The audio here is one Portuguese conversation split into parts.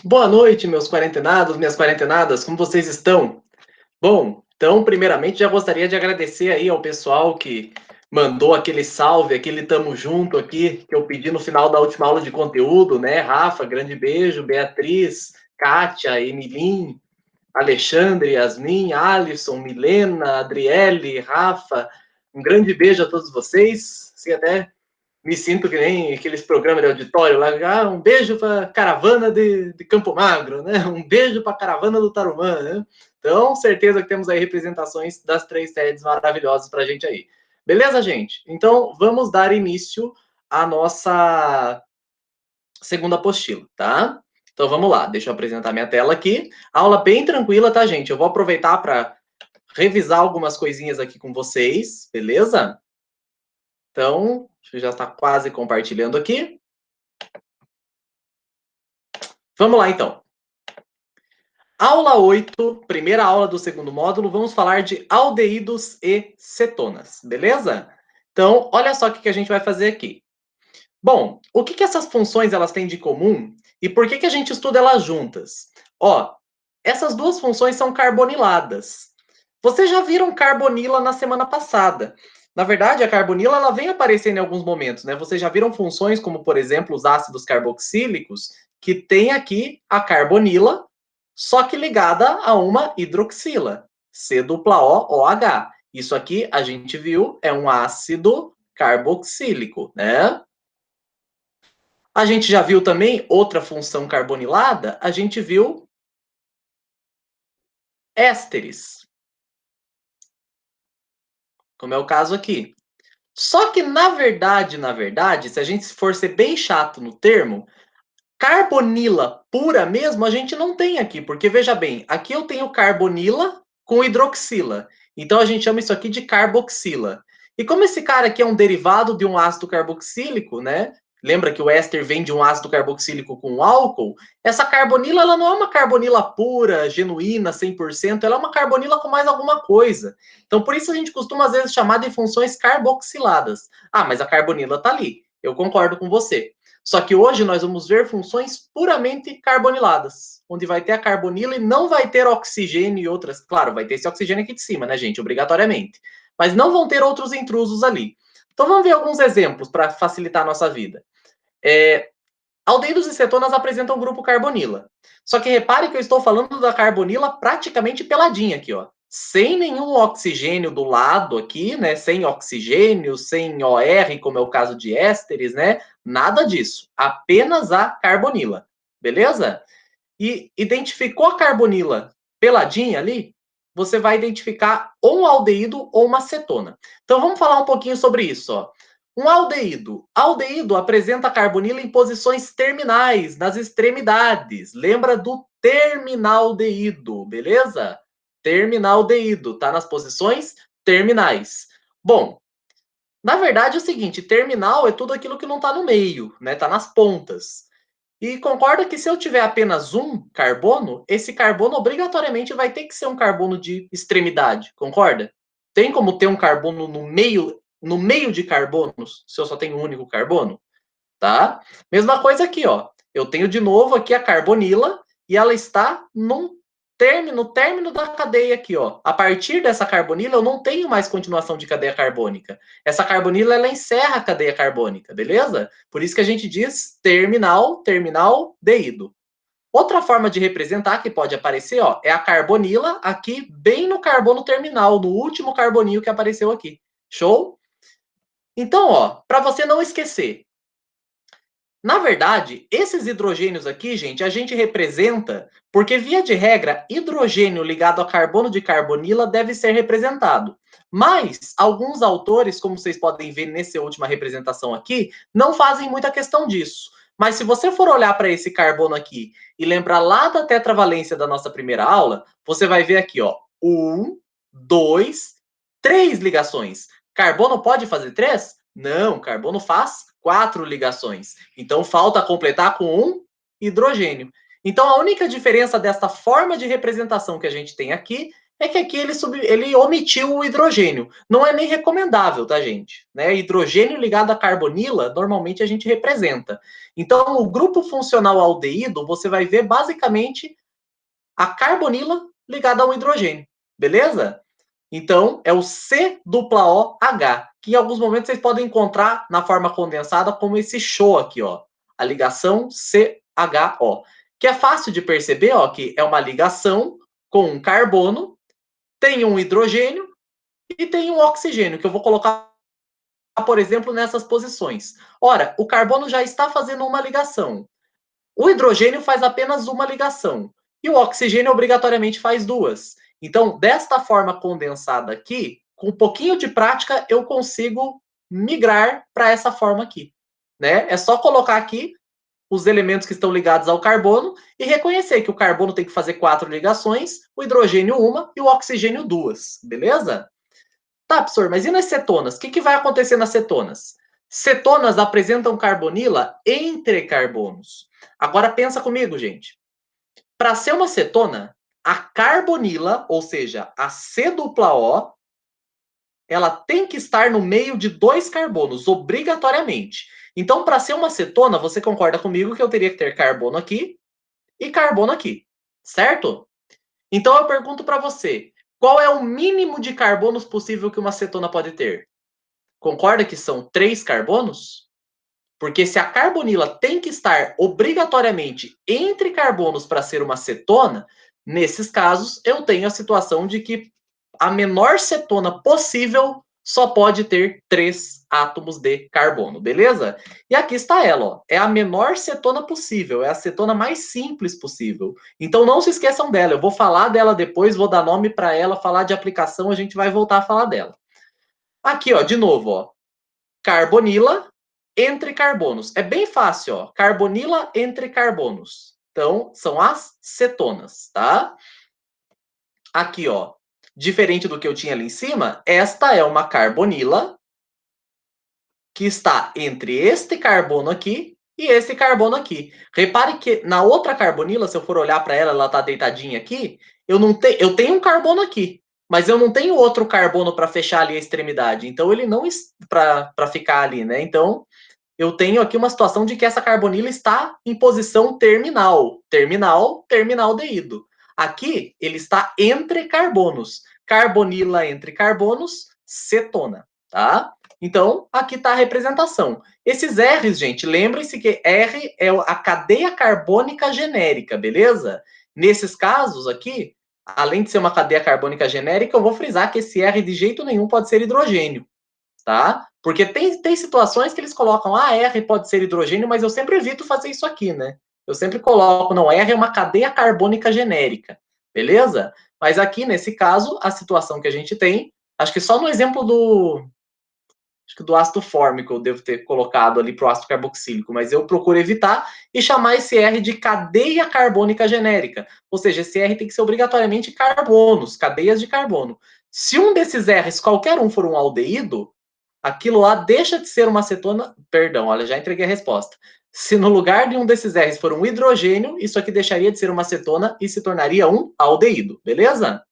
Boa noite, meus quarentenados, minhas quarentenadas, como vocês estão? Bom, então, primeiramente, já gostaria de agradecer aí ao pessoal que mandou aquele salve, aquele tamo junto aqui, que eu pedi no final da última aula de conteúdo, né? Rafa, grande beijo, Beatriz, Kátia, Emilin, Alexandre, Yasmin, Alisson, Milena, Adriele, Rafa, um grande beijo a todos vocês. Se até me sinto que nem aqueles programas de auditório lá, um beijo para a caravana de Campo Magro, né? Um beijo para a caravana do Tarumã, né? Então, certeza que temos aí representações das três sedes maravilhosas para a gente aí. Beleza, gente? Então, vamos dar início à nossa segunda apostila, tá? Então, vamos lá. Deixa eu apresentar minha tela aqui. Aula bem tranquila, tá, gente? Eu vou aproveitar para revisar algumas coisinhas aqui com vocês, beleza? Então, já está quase compartilhando aqui. Vamos lá, então. Aula 8, primeira aula do segundo módulo, vamos falar de aldeídos e cetonas, beleza? Então, olha só o que a gente vai fazer aqui. Bom, o que essas funções elas têm de comum e por que a gente estuda elas juntas? Ó, essas duas funções são carboniladas. Vocês já viram carbonila na semana passada. Na verdade, a carbonila ela vem aparecendo em alguns momentos, né? Vocês já viram funções como, por exemplo, os ácidos carboxílicos, que tem aqui a carbonila, só que ligada a uma hidroxila, C-O-O-H. Isso aqui, a gente viu, é um ácido carboxílico, né? A gente já viu também outra função carbonilada, a gente viu ésteres, como é o caso aqui. Só que, na verdade, se a gente for ser bem chato no termo, carbonila pura mesmo a gente não tem aqui, porque veja bem, aqui eu tenho carbonila com hidroxila. Então a gente chama isso aqui de carboxila. E como esse cara aqui é um derivado de um ácido carboxílico, né? Lembra que o éster vem de um ácido carboxílico com álcool? Essa carbonila ela não é uma carbonila pura, genuína, 100%, ela é uma carbonila com mais alguma coisa. Então por isso a gente costuma às vezes chamar de funções carboxiladas. Ah, mas a carbonila está ali. Eu concordo com você. Só que hoje nós vamos ver funções puramente carboniladas, onde vai ter a carbonila e não vai ter oxigênio e outras. Claro, vai ter esse oxigênio aqui de cima, né, gente? Obrigatoriamente. Mas não vão ter outros intrusos ali. Então vamos ver alguns exemplos para facilitar a nossa vida. Aldeídos e cetonas apresentam o grupo carbonila. Só que repare que eu estou falando da carbonila praticamente peladinha aqui, ó. Sem nenhum oxigênio do lado aqui, né? Sem oxigênio, sem OR, como é o caso de ésteres, né? Nada disso. Apenas a carbonila. Beleza? E identificou a carbonila peladinha ali, você vai identificar ou um aldeído ou uma cetona. Então vamos falar um pouquinho sobre isso, ó. Um aldeído. Aldeído apresenta a carbonila em posições terminais, nas extremidades. Lembra do terminaldeído, beleza? Terminaldeído, tá nas posições terminais. Bom, na verdade é o seguinte, terminal é tudo aquilo que não está no meio, né? Tá nas pontas. E concorda que se eu tiver apenas um carbono, esse carbono obrigatoriamente vai ter que ser um carbono de extremidade, concorda? Tem como ter um carbono no meio de carbonos, se eu só tenho um único carbono, tá? Mesma coisa aqui, ó. Eu tenho de novo aqui a carbonila e ela está no término da cadeia aqui, ó. A partir dessa carbonila eu não tenho mais continuação de cadeia carbônica. Essa carbonila ela encerra a cadeia carbônica, beleza? Por isso que a gente diz terminal deído. Outra forma de representar que pode aparecer, ó, é a carbonila aqui bem no carbono terminal, no último carboninho que apareceu aqui. Show? Então, ó, para você não esquecer, na verdade, esses hidrogênios aqui, gente, a gente representa porque, via de regra, hidrogênio ligado a carbono de carbonila deve ser representado. Mas alguns autores, como vocês podem ver nessa última representação aqui, não fazem muita questão disso. Mas se você for olhar para esse carbono aqui e lembrar lá da tetravalência da nossa primeira aula, você vai ver aqui, ó, 1, 2, 3 ligações. Carbono pode fazer 3? Não, carbono faz 4 ligações. Então, falta completar com um hidrogênio. Então, a única diferença desta forma de representação que a gente tem aqui é que aqui ele omitiu o hidrogênio. Não é nem recomendável, tá, gente? Né? Hidrogênio ligado à carbonila, normalmente a gente representa. Então, o grupo funcional aldeído, você vai ver basicamente a carbonila ligada a um hidrogênio. Beleza? Então, é o C-O-H, que em alguns momentos vocês podem encontrar na forma condensada como esse show aqui, ó. A ligação CHO. Que é fácil de perceber, ó, que é uma ligação com um carbono, tem um hidrogênio e tem um oxigênio, que eu vou colocar, por exemplo, nessas posições. Ora, o carbono já está fazendo uma ligação. O hidrogênio faz apenas uma ligação. E o oxigênio obrigatoriamente faz duas. Então, desta forma condensada aqui, com um pouquinho de prática, eu consigo migrar para essa forma aqui. Né? É só colocar aqui os elementos que estão ligados ao carbono e reconhecer que o carbono tem que fazer 4 ligações, o hidrogênio uma e o oxigênio duas. Beleza? Tá, professor, mas e nas cetonas? O que vai acontecer nas cetonas? Cetonas apresentam carbonila entre carbonos. Agora pensa comigo, gente. Para ser uma cetona, a carbonila, ou seja, a C-O, ela tem que estar no meio de 2 carbonos, obrigatoriamente. Então, para ser uma cetona, você concorda comigo que eu teria que ter carbono aqui e carbono aqui, certo? Então, eu pergunto para você, qual é o mínimo de carbonos possível que uma cetona pode ter? Concorda que são 3 carbonos? Porque se a carbonila tem que estar obrigatoriamente entre carbonos para ser uma cetona, nesses casos eu tenho a situação de que a menor cetona possível só pode ter 3 átomos de carbono, beleza? E aqui está ela, ó. É a menor cetona possível, é a cetona mais simples possível. Então não se esqueçam dela, eu vou falar dela depois, vou dar nome para ela, falar de aplicação, a gente vai voltar a falar dela. Aqui, ó, de novo, ó. Carbonila entre carbonos. É bem fácil, ó. Carbonila entre carbonos. Então, são as cetonas, tá? Aqui, ó. Diferente do que eu tinha ali em cima, esta é uma carbonila que está entre este carbono aqui e este carbono aqui. Repare que na outra carbonila, se eu for olhar para ela, ela está deitadinha aqui, eu tenho um carbono aqui, mas eu não tenho outro carbono para fechar ali a extremidade. Então, ele não para ficar ali, né? Então, eu tenho aqui uma situação de que essa carbonila está em posição terminal. Terminal, terminaldeído. Aqui, ele está entre carbonos. Carbonila entre carbonos, cetona, tá? Então, aqui está a representação. Esses R's, gente, lembrem-se que R é a cadeia carbônica genérica, beleza? Nesses casos aqui, além de ser uma cadeia carbônica genérica, eu vou frisar que esse R de jeito nenhum pode ser hidrogênio, tá? Porque tem situações que eles colocam, R pode ser hidrogênio, mas eu sempre evito fazer isso aqui, né? Eu sempre coloco, não, R é uma cadeia carbônica genérica, beleza? Mas aqui, nesse caso, a situação que a gente tem, acho que só no exemplo do ácido fórmico eu devo ter colocado ali para o ácido carboxílico, mas eu procuro evitar e chamar esse R de cadeia carbônica genérica. Ou seja, esse R tem que ser obrigatoriamente carbonos, cadeias de carbono. Se um desses R's, qualquer um, for um aldeído, aquilo lá deixa de ser uma cetona. Perdão, olha, já entreguei a resposta. Se no lugar de um desses R's for um hidrogênio, isso aqui deixaria de ser uma cetona e se tornaria um aldeído, beleza?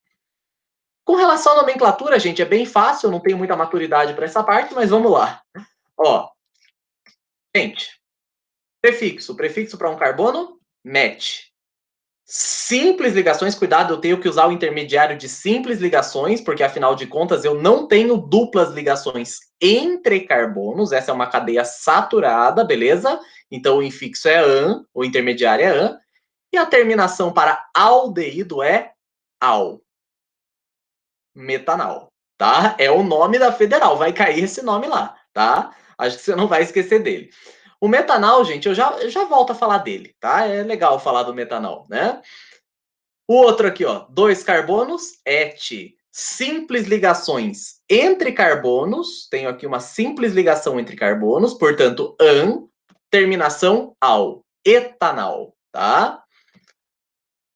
Com relação à nomenclatura, gente, é bem fácil, eu não tenho muita maturidade para essa parte, mas vamos lá. Ó, gente, prefixo para um carbono, met. Simples ligações, cuidado, eu tenho que usar o intermediário de simples ligações, porque afinal de contas eu não tenho duplas ligações entre carbonos, essa é uma cadeia saturada, beleza? Então o infixo é an, o intermediário é an, e a terminação para aldeído é al, metanal, tá? É o nome da federal, vai cair esse nome lá, tá? Acho que você não vai esquecer dele. O metanal, gente, eu já volto a falar dele, tá? É legal falar do metanal, né? O outro aqui, ó, 2 carbonos, et. Simples ligações entre carbonos, tenho aqui uma simples ligação entre carbonos, portanto, an, terminação al, etanal, tá?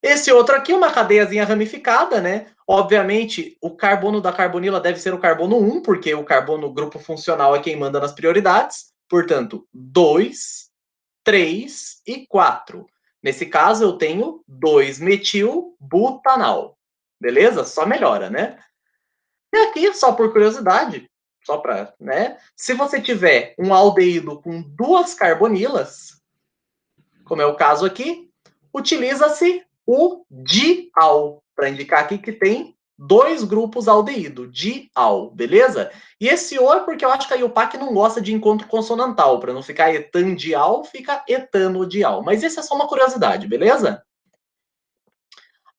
Esse outro aqui, uma cadeiazinha ramificada, né? Obviamente, o carbono da carbonila deve ser o carbono 1, porque o carbono grupo funcional é quem manda nas prioridades. Portanto, 2, 3 e 4. Nesse caso, eu tenho 2-metil-butanal. beleza? Só melhora, né? E aqui, só por curiosidade, só para, né? Se você tiver um aldeído com duas carbonilas, como é o caso aqui, utiliza-se o dial, para indicar aqui que tem dois grupos aldeído, dial, beleza? E esse O é porque eu acho que a IUPAC não gosta de encontro consonantal, para não ficar etandial, fica etanodial. Mas isso é só uma curiosidade, beleza?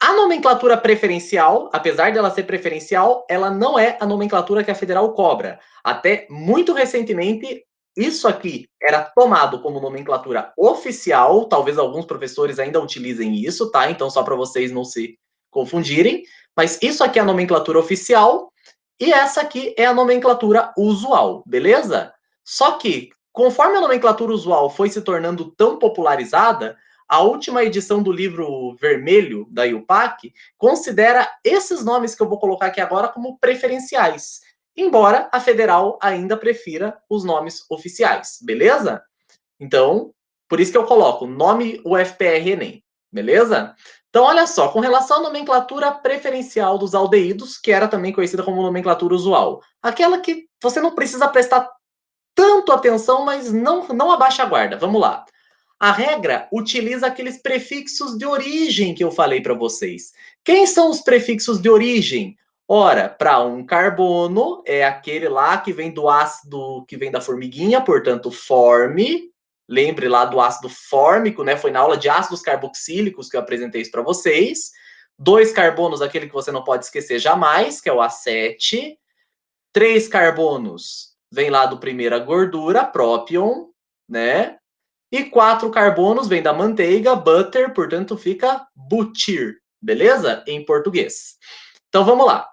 A nomenclatura preferencial, apesar dela ser preferencial, ela não é a nomenclatura que a federal cobra. Até muito recentemente, isso aqui era tomado como nomenclatura oficial, talvez alguns professores ainda utilizem isso, tá? Então, só para vocês não se confundirem. Mas isso aqui é a nomenclatura oficial e essa aqui é a nomenclatura usual, beleza? Só que, conforme a nomenclatura usual foi se tornando tão popularizada, a última edição do livro vermelho da IUPAC considera esses nomes que eu vou colocar aqui agora como preferenciais, embora a federal ainda prefira os nomes oficiais, beleza? Então, por isso que eu coloco nome UFPR Enem, beleza? Então, olha só, com relação à nomenclatura preferencial dos aldeídos, que era também conhecida como nomenclatura usual, aquela que você não precisa prestar tanto atenção, mas não abaixa a guarda. Vamos lá. A regra utiliza aqueles prefixos de origem que eu falei para vocês. Quem são os prefixos de origem? Ora, para um carbono, é aquele lá que vem do ácido que vem da formiguinha, portanto, forme. Lembre lá do ácido fórmico, né? Foi na aula de ácidos carboxílicos que eu apresentei isso para vocês. Dois carbonos, aquele que você não pode esquecer jamais, que é o A7. Três carbonos, vem lá do primeira gordura, própion, né? E 4 carbonos vem da manteiga, butter, portanto fica butir, beleza? Em português. Então vamos lá.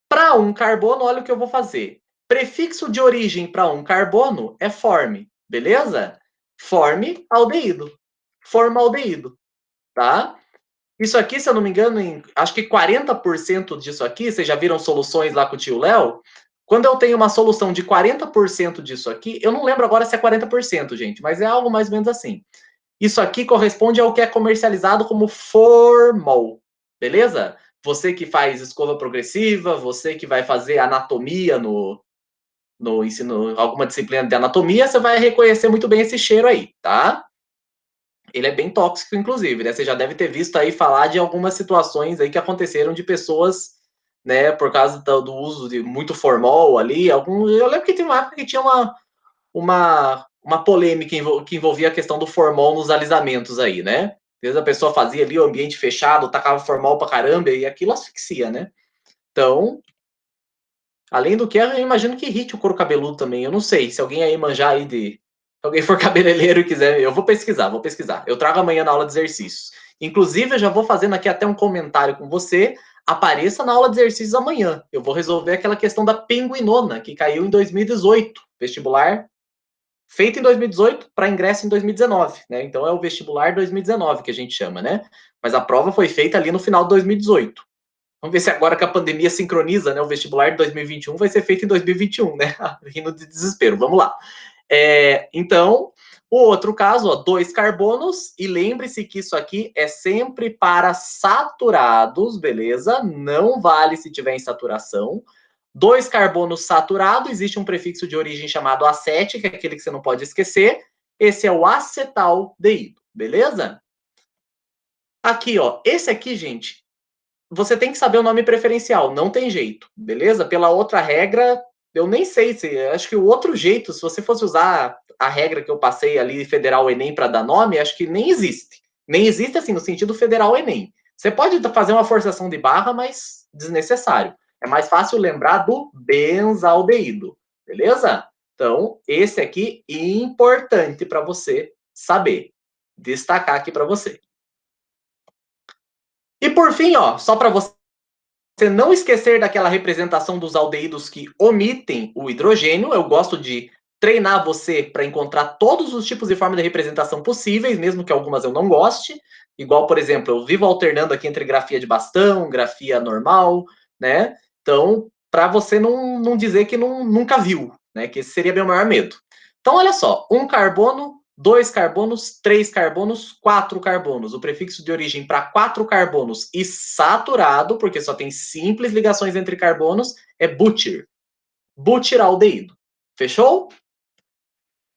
Para um carbono, olha o que eu vou fazer. Prefixo de origem para um carbono é forme, beleza? Forme aldeído. Formaldeído, tá? Isso aqui, se eu não me engano, acho que 40% disso aqui, vocês já viram soluções lá com o tio Léo? Quando eu tenho uma solução de 40% disso aqui, eu não lembro agora se é 40%, gente, mas é algo mais ou menos assim. Isso aqui corresponde ao que é comercializado como formol, beleza? Você que faz escova progressiva, você que vai fazer anatomia no ensino, alguma disciplina de anatomia, você vai reconhecer muito bem esse cheiro aí, tá? Ele é bem tóxico, inclusive, né? Você já deve ter visto aí falar de algumas situações aí que aconteceram de pessoas, né, por causa do uso de muito formol ali. Eu lembro que tinha uma época que tinha uma polêmica que envolvia a questão do formol nos alisamentos aí, né? Às vezes a pessoa fazia ali o ambiente fechado, tacava formol pra caramba e aquilo asfixia, né? Então, além do que, eu imagino que irrite o couro cabeludo também. Eu não sei, se alguém aí manjar aí de... Se alguém for cabeleireiro e quiser, eu vou pesquisar. Eu trago amanhã na aula de exercícios. Inclusive, eu já vou fazendo aqui até um comentário com você. Apareça na aula de exercícios amanhã. Eu vou resolver aquela questão da pinguinona, que caiu em 2018. Vestibular feito em 2018 para ingresso em 2019, né? Então é o vestibular 2019 que a gente chama, né? Mas a prova foi feita ali no final de 2018. Vamos ver se agora que a pandemia sincroniza, né? O vestibular de 2021 vai ser feito em 2021, né? Rindo de desespero. Vamos lá. Então, o outro caso, ó, 2 carbonos, e lembre-se que isso aqui é sempre para saturados, beleza? Não vale se tiver em saturação. 2 carbonos saturados, existe um prefixo de origem chamado A7, que é aquele que você não pode esquecer. Esse é o acetaldeído, beleza? Aqui, ó, esse aqui, gente, você tem que saber o nome preferencial, não tem jeito, beleza? Pela outra regra, eu nem sei se. Acho que o outro jeito, se você fosse usar a regra que eu passei ali, Federal Enem, para dar nome, acho que nem existe. Nem existe, assim, no sentido Federal Enem. Você pode fazer uma forçação de barra, mas desnecessário. É mais fácil lembrar do benzaldeído, beleza? Então, esse aqui importante para você saber. Destacar aqui para você. E por fim, ó, só para você não esquecer daquela representação dos aldeídos que omitem o hidrogênio, eu gosto de treinar você para encontrar todos os tipos e formas de representação possíveis, mesmo que algumas eu não goste. Igual, por exemplo, eu vivo alternando aqui entre grafia de bastão, grafia normal, né? Então, para você não dizer que nunca viu, né? Que esse seria meu maior medo. Então, olha só, um carbono 2 carbonos, 3 carbonos, 4 carbonos. O prefixo de origem para 4 carbonos e saturado, porque só tem simples ligações entre carbonos, é butir. Butiraldeído. Fechou?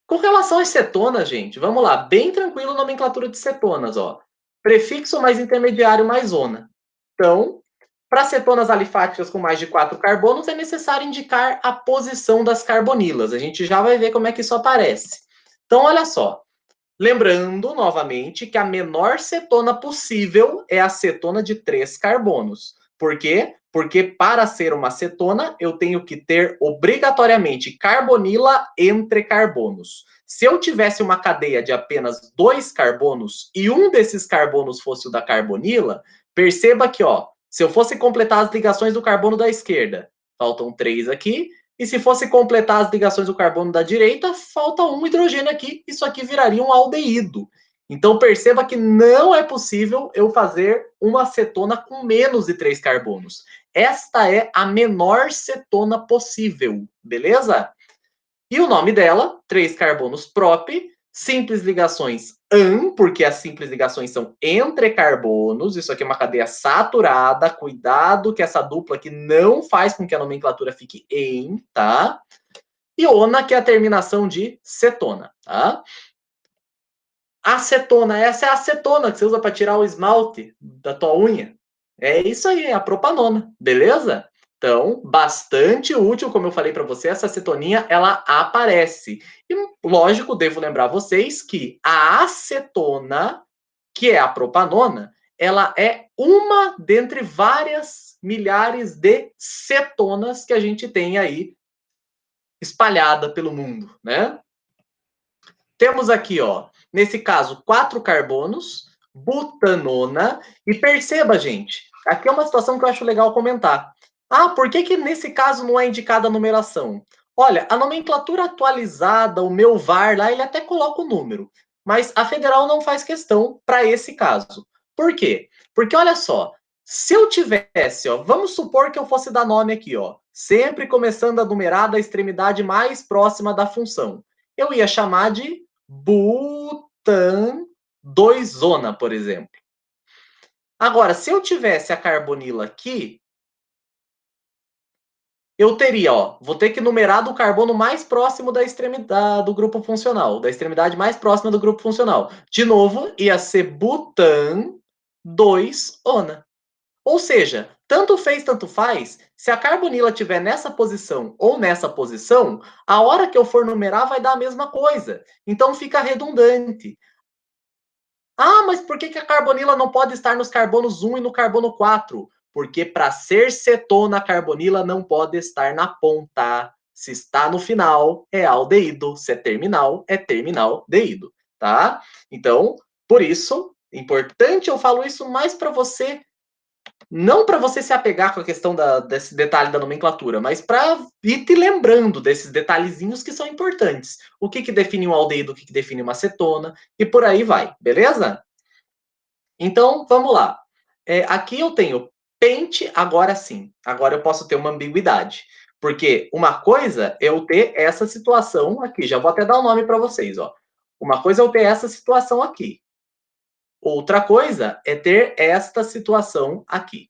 Com relação às cetonas, gente, vamos lá. Bem tranquilo nomenclatura de cetonas, ó. Prefixo mais intermediário mais ona. Então, para cetonas alifáticas com mais de 4 carbonos, é necessário indicar a posição das carbonilas. A gente já vai ver como é que isso aparece. Então, olha só. Lembrando, novamente, que a menor cetona possível é a cetona de 3 carbonos. Por quê? Porque para ser uma cetona, eu tenho que ter obrigatoriamente carbonila entre carbonos. Se eu tivesse uma cadeia de apenas 2 carbonos e um desses carbonos fosse o da carbonila, perceba que, ó, se eu fosse completar as ligações do carbono da esquerda, faltam 3 aqui, e se fosse completar as ligações do carbono da direita, falta um hidrogênio aqui. Isso aqui viraria um aldeído. Então, perceba que não é possível eu fazer uma cetona com menos de 3 carbonos. Esta é a menor cetona possível, beleza? E o nome dela, 3 carbonos prop, simples ligações an, porque as simples ligações são entre carbonos, isso aqui é uma cadeia saturada, cuidado que essa dupla aqui não faz com que a nomenclatura fique em, tá? E ona, que é a terminação de cetona, tá? Acetona, essa é a acetona que você usa para tirar o esmalte da tua unha. É isso aí, é a propanona, beleza? Então, bastante útil, como eu falei para você, essa acetoninha, ela aparece. E, lógico, devo lembrar vocês que a acetona, que é a propanona, ela é uma dentre várias milhares de cetonas que a gente tem aí espalhada pelo mundo, né? Temos aqui, ó, nesse caso, 4 carbonos, butanona, e perceba, gente, aqui é uma situação que eu acho legal comentar. Ah, por que que nesse caso não é indicada a numeração? Olha, a nomenclatura atualizada, o meu VAR lá, ele até coloca o número, mas a federal não faz questão para esse caso. Por quê? Porque olha só, se eu tivesse, ó, vamos supor que eu fosse dar nome aqui, ó, sempre começando a numerar da extremidade mais próxima da função. Eu ia chamar de butan 2-zona, por exemplo. Agora, se eu tivesse a carbonila aqui, eu teria, ó, vou ter que numerar do carbono mais próximo da extremidade do grupo funcional, da extremidade mais próxima do grupo funcional. De novo, ia ser butan 2-ona. Ou seja, tanto fez, tanto faz, se a carbonila estiver nessa posição ou nessa posição, a hora que eu for numerar vai dar a mesma coisa. Então fica redundante. Ah, mas por que a carbonila não pode estar nos carbonos 1 e no carbono 4? Porque para ser cetona, a carbonila não pode estar na ponta. Se está no final, é aldeído. Se é terminal deído, tá? Então, por isso, importante eu falo isso mais para você, não para você se apegar com a questão desse detalhe da nomenclatura, mas para ir te lembrando desses detalhezinhos que são importantes. O que define um aldeído, o que define uma cetona, e por aí vai, beleza? Então, vamos lá. Aqui eu tenho pente, agora sim. Agora eu posso ter uma ambiguidade. Porque uma coisa é eu ter essa situação aqui. Já vou até dar o um nome para vocês, ó. Uma coisa é eu ter essa situação aqui. Outra coisa é ter esta situação aqui.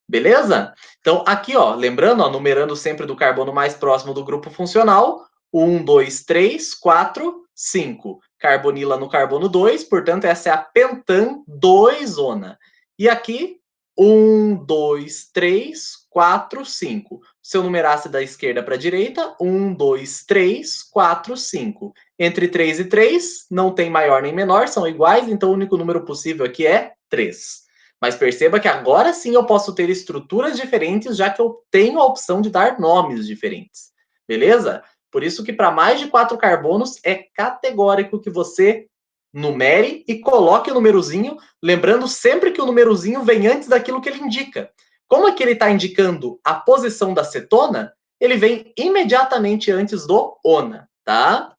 Beleza? Então, aqui, ó, lembrando, ó, numerando sempre do carbono mais próximo do grupo funcional, 1, 2, 3, 4, 5. Carbonila no carbono 2, portanto, essa é a pentan 2-zona. E aqui, 1, 2, 3, 4, 5. Se eu numerasse da esquerda para a direita, 1, 2, 3, 4, 5. Entre 3 e 3, não tem maior nem menor, são iguais, então o único número possível aqui é 3. Mas perceba que agora sim eu posso ter estruturas diferentes, já que eu tenho a opção de dar nomes diferentes. Beleza? Por isso que para mais de 4 carbonos é categórico que você numere e coloque o numerozinho, lembrando sempre que o numerozinho vem antes daquilo que ele indica. Como é que ele está indicando a posição da cetona, ele vem imediatamente antes do ona, tá?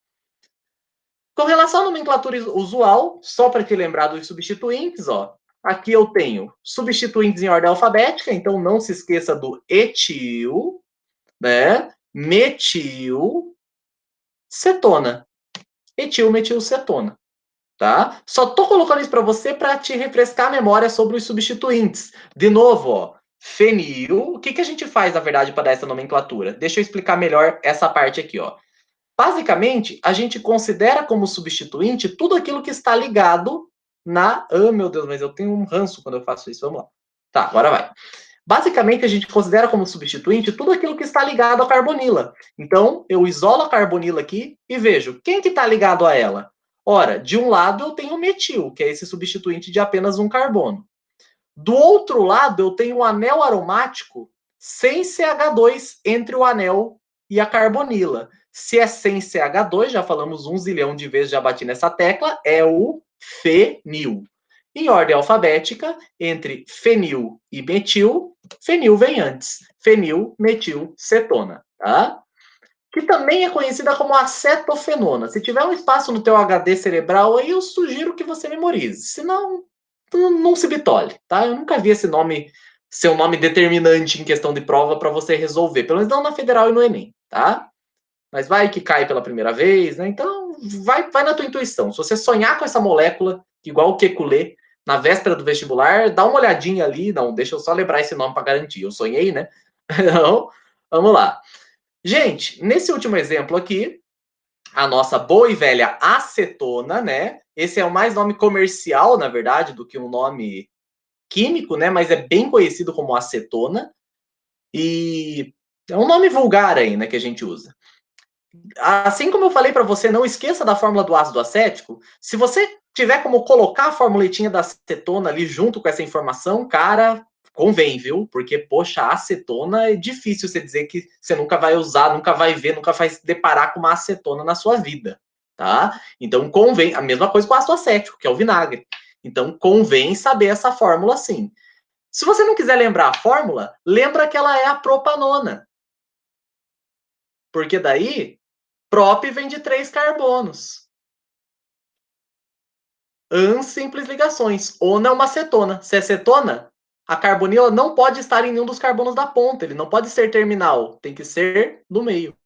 Com relação à nomenclatura usual, só para te lembrar dos substituintes, ó, aqui eu tenho substituintes em ordem alfabética, então não se esqueça do etil, né? Metil, cetona. etilmetilcetona, tá? Só tô colocando isso para você para te refrescar a memória sobre os substituintes. De novo, ó, fenil, o que a gente faz, na verdade, para dar essa nomenclatura? Deixa eu explicar melhor essa parte aqui, ó. Basicamente, a gente considera como substituinte tudo aquilo que está ligado na... Oh, meu Deus, mas eu tenho um ranço quando eu faço isso. Vamos lá. Tá, agora vai. Basicamente, a gente considera como substituinte tudo aquilo que está ligado à carbonila. Então, eu isolo a carbonila aqui e vejo quem que está ligado a ela. Ora, de um lado eu tenho o metil, que é esse substituinte de apenas um carbono. Do outro lado, eu tenho um anel aromático sem CH2 entre o anel e a carbonila. Se é sem CH2, já falamos 1 zilhão de vezes, já bati nessa tecla, é o fenil. Em ordem alfabética, entre fenil e metil, fenil vem antes. Fenil, metil, cetona, tá? Que também é conhecida como acetofenona. Se tiver um espaço no teu HD cerebral, aí eu sugiro que você memorize. Senão, não se bitole, tá? Eu nunca vi esse nome ser um nome determinante em questão de prova para você resolver. Pelo menos não na Federal e no Enem, tá? Mas vai que cai pela primeira vez, né? Então, vai na tua intuição. Se você sonhar com essa molécula, igual o queculê, na véspera do vestibular, dá uma olhadinha ali. Não, deixa eu só lembrar esse nome para garantir. Eu sonhei, né? Então, vamos lá. Gente, nesse último exemplo aqui, a nossa boa e velha acetona, né? Esse é o mais nome comercial, na verdade, do que um nome químico, né? Mas é bem conhecido como acetona. E é um nome vulgar aí, né, que a gente usa. Assim como eu falei para você, não esqueça da fórmula do ácido acético. Se você tiver como colocar a formuletinha da acetona ali junto com essa informação, cara, convém, viu? Porque, poxa, acetona é difícil você dizer que você nunca vai usar, nunca vai ver, nunca vai se deparar com uma acetona na sua vida, tá? Então, convém. A mesma coisa com o ácido acético, que é o vinagre. Então, convém saber essa fórmula sim. Se você não quiser lembrar a fórmula, lembra que ela é a propanona. Porque daí prop vem de 3 carbonos. An simples ligações. Ona é uma cetona. Se é cetona, a carbonila não pode estar em nenhum dos carbonos da ponta. Ele não pode ser terminal. Tem que ser no meio.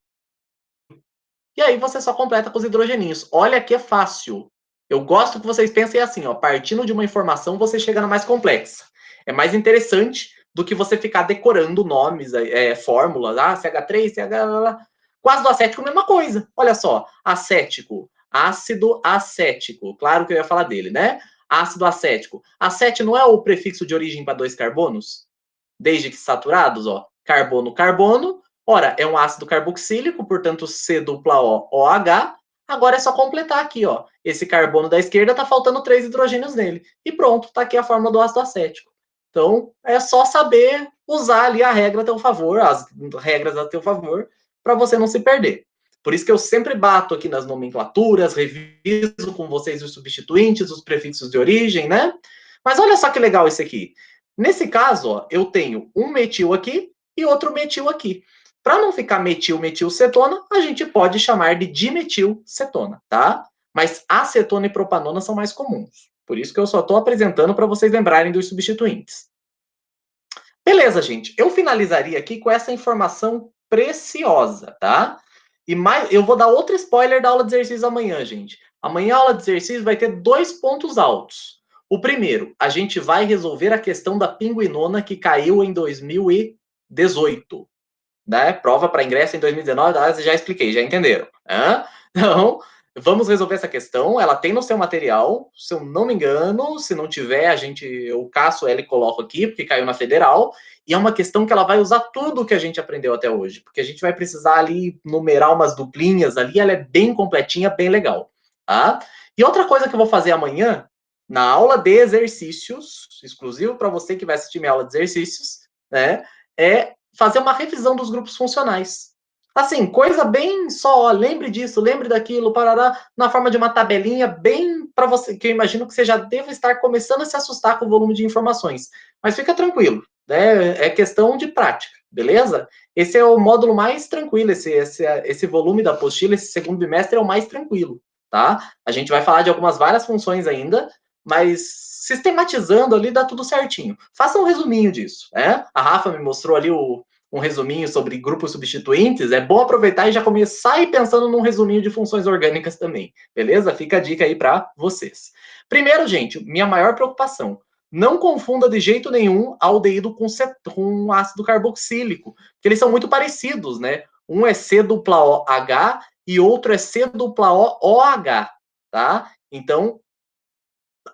E aí você só completa com os hidrogeninhos. Olha que é fácil. Eu gosto que vocês pensem assim, ó. Partindo de uma informação, você chega na mais complexa. É mais interessante do que você ficar decorando nomes, fórmulas. Ah, CH3, CH... Com ácido acético, mesma coisa. Olha só. Acético. Ácido acético. Claro que eu ia falar dele, né? Ácido acético. Acete não é o prefixo de origem para 2 carbonos? Desde que saturados, ó. Carbono, carbono. Ora, é um ácido carboxílico, portanto, C dupla O, OH. Agora é só completar aqui, ó. Esse carbono da esquerda tá faltando 3 hidrogênios nele. E pronto, tá aqui a fórmula do ácido acético. Então, é só saber usar ali a regra a teu favor, as regras a teu favor, para você não se perder. Por isso que eu sempre bato aqui nas nomenclaturas, reviso com vocês os substituintes, os prefixos de origem, né? Mas olha só que legal isso aqui. Nesse caso, ó, eu tenho um metil aqui e outro metil aqui. Para não ficar metil-metilcetona, a gente pode chamar de dimetilcetona, tá? Mas acetona e propanona são mais comuns. Por isso que eu só estou apresentando para vocês lembrarem dos substituintes. Beleza, gente. Eu finalizaria aqui com essa informação preciosa, tá? E mais, eu vou dar outro spoiler da aula de exercícios amanhã, gente. Amanhã a aula de exercícios vai ter 2 pontos altos. O primeiro, a gente vai resolver a questão da pinguinona que caiu em 2018. Né? Prova para ingresso em 2019, já expliquei, já entenderam. Então, vamos resolver essa questão. Ela tem no seu material, se eu não me engano, se não tiver, eu caço ela e coloco aqui, porque caiu na federal. E é uma questão que ela vai usar tudo que a gente aprendeu até hoje, porque a gente vai precisar ali numerar umas duplinhas ali, ela é bem completinha, bem legal. Tá? E outra coisa que eu vou fazer amanhã, na aula de exercícios, exclusivo para você que vai assistir minha aula de exercícios, né, é fazer uma revisão dos grupos funcionais. Assim, coisa bem só, lembre disso, lembre daquilo, parará, na forma de uma tabelinha bem para você, que eu imagino que você já deva estar começando a se assustar com o volume de informações. Mas fica tranquilo, né? É questão de prática, beleza? Esse é o módulo mais tranquilo, esse volume da apostila, esse segundo bimestre é o mais tranquilo, tá? A gente vai falar de várias funções ainda, mas sistematizando ali dá tudo certinho. Faça um resuminho disso, né? A Rafa me mostrou ali um resuminho sobre grupos substituintes, é bom aproveitar e já começar a ir pensando num resuminho de funções orgânicas também, beleza? Fica a dica aí para vocês. Primeiro, gente, minha maior preocupação, não confunda de jeito nenhum aldeído com ácido carboxílico, porque eles são muito parecidos, né? Um é C-OH e outro é C-OH, tá? Então,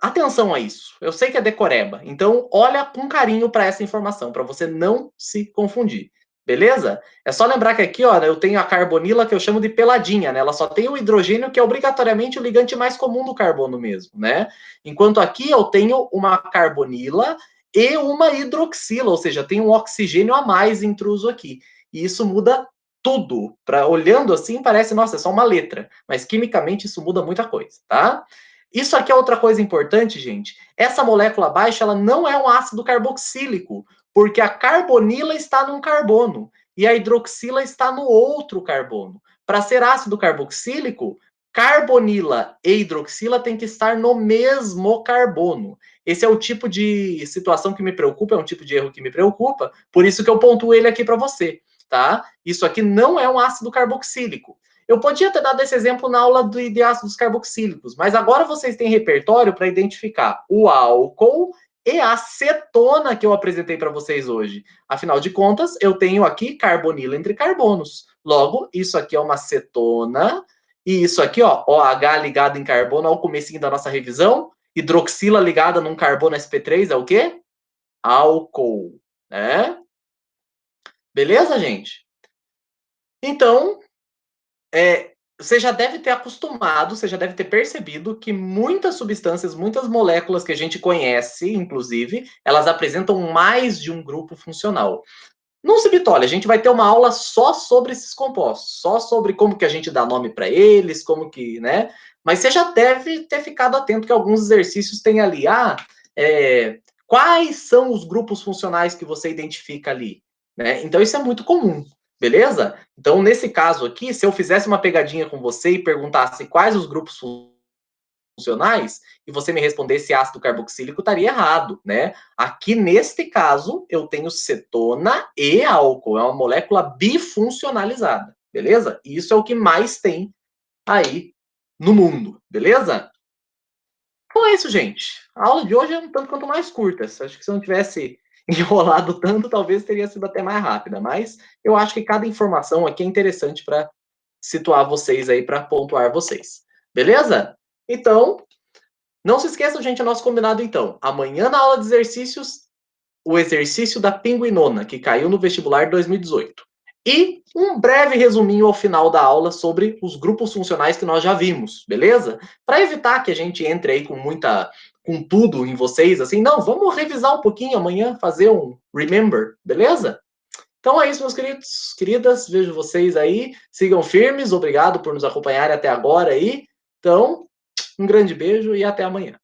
atenção a isso. Eu sei que é decoreba, então olha com carinho para essa informação, para você não se confundir. Beleza? É só lembrar que aqui, ó, eu tenho a carbonila que eu chamo de peladinha, né? Ela só tem o hidrogênio, que é obrigatoriamente o ligante mais comum do carbono mesmo, né? Enquanto aqui eu tenho uma carbonila e uma hidroxila, ou seja, tem um oxigênio a mais intruso aqui. E isso muda tudo. Olhando assim, parece, nossa, é só uma letra, mas quimicamente isso muda muita coisa, tá? Isso aqui é outra coisa importante, gente. Essa molécula baixa, ela não é um ácido carboxílico, porque a carbonila está num carbono e a hidroxila está no outro carbono. Para ser ácido carboxílico, carbonila e hidroxila têm que estar no mesmo carbono. Esse é o tipo de situação que me preocupa, é um tipo de erro que me preocupa, por isso que eu pontuo ele aqui para você, tá? Isso aqui não é um ácido carboxílico. Eu podia ter dado esse exemplo na aula de ácidos carboxílicos, mas agora vocês têm repertório para identificar o álcool e a cetona que eu apresentei para vocês hoje. Afinal de contas, eu tenho aqui carbonila entre carbonos. Logo, isso aqui é uma cetona, e isso aqui, ó, OH ligado em carbono, ao comecinho da nossa revisão, hidroxila ligada num carbono sp3 é o quê? Álcool, né? Beleza, gente? Então, você já deve ter acostumado, você já deve ter percebido que muitas substâncias, muitas moléculas que a gente conhece, inclusive, elas apresentam mais de um grupo funcional. Não se bitole, a gente vai ter uma aula só sobre esses compostos, só sobre como que a gente dá nome para eles, como que, né? Mas você já deve ter ficado atento que alguns exercícios têm ali, quais são os grupos funcionais que você identifica ali, né? Então isso é muito comum, beleza? Então nesse caso aqui, se eu fizesse uma pegadinha com você e perguntasse quais os grupos funcionais e você me respondesse ácido carboxílico, estaria errado, né? Aqui, neste caso, eu tenho cetona e álcool. É uma molécula bifuncionalizada, beleza? Isso é o que mais tem aí no mundo, beleza? Então é isso, gente. A aula de hoje é um tanto quanto mais curta. Acho que se eu não tivesse enrolado tanto, talvez teria sido até mais rápida. Mas eu acho que cada informação aqui é interessante para situar vocês aí, para pontuar vocês. Beleza? Então, não se esqueçam, gente, o nosso combinado então. Amanhã na aula de exercícios, o exercício da pinguinona, que caiu no vestibular de 2018. E um breve resuminho ao final da aula sobre os grupos funcionais que nós já vimos, beleza? Para evitar que a gente entre aí com tudo em vocês, assim, não, vamos revisar um pouquinho amanhã, fazer um remember, beleza? Então é isso, meus queridos, queridas, vejo vocês aí, sigam firmes, obrigado por nos acompanharem até agora aí. Então, um grande beijo e até amanhã.